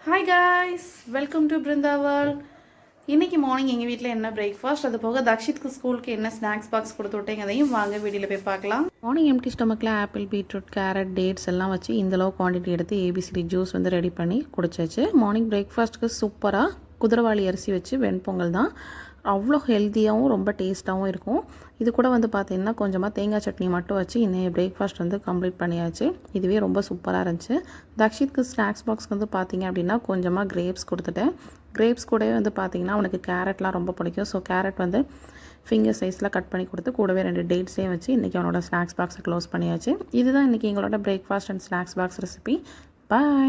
Hi guys, welcome to பிருந்தாவல். இன்றைக்கி morning எங்கள் வீட்டில் என்ன பிரேக்ஃபாஸ்ட், அது போக தக்ஷித்க்கு ஸ்கூலுக்கு என்ன ஸ்நாக்ஸ் பாக்ஸ் கொடுத்து விட்டேங்கிறதையும் வாங்க வீடியோவில் போய் பார்க்கலாம். மார்னிங் எம்டி ஸ்டொமக்கில் ஆப்பிள், பீட்ரூட், கேரட், டேட்ஸ் எல்லாம் வச்சு இந்தளவு குவான்டிட்டி எடுத்து ஏபிசிடி ஜூஸ் வந்து ரெடி பண்ணி குடிச்சாச்சு. மார்னிங் பிரேக்ஃபாஸ்ட்டுக்கு சூப்பராக குதிரைவாளி அரிசி வச்சு வெண்பொங்கல் தான். அவ்வளோ ஹெல்த்தியாகவும் ரொம்ப டேஸ்ட்டாகவும் இருக்கும். இது கூட வந்து பார்த்திங்கன்னா கொஞ்சமாக தேங்காய் சட்னி மட்டும் வச்சு இன்றைய பிரேக்ஃபாஸ்ட் வந்து கம்ப்ளீட் பண்ணியாச்சு. இதுவே ரொம்ப சூப்பராக இருந்துச்சு. தக்ஷித்க்கு ஸ்நாக்ஸ் பாக்ஸ்க்கு வந்து பார்த்திங்க அப்படின்னா கொஞ்சமாக கிரேப்ஸ் கொடுத்துட்டேன். கிரேப்ஸ் கூடவே வந்து பார்த்திங்கன்னா அவனுக்கு கேரட்லாம் ரொம்ப பிடிக்கும். ஸோ கேரட் வந்து ஃபிங்கர் சைஸில் கட் பண்ணி கொடுத்து கூடவே 2 டேட்ஸையும் வச்சு இன்றைக்கி அவனோட ஸ்நாக்ஸ் பாக்ஸை க்ளோஸ் பண்ணியாச்சு. இதுதான் இன்றைக்கி எங்களோட breakfast and snacks box recipe. Bye.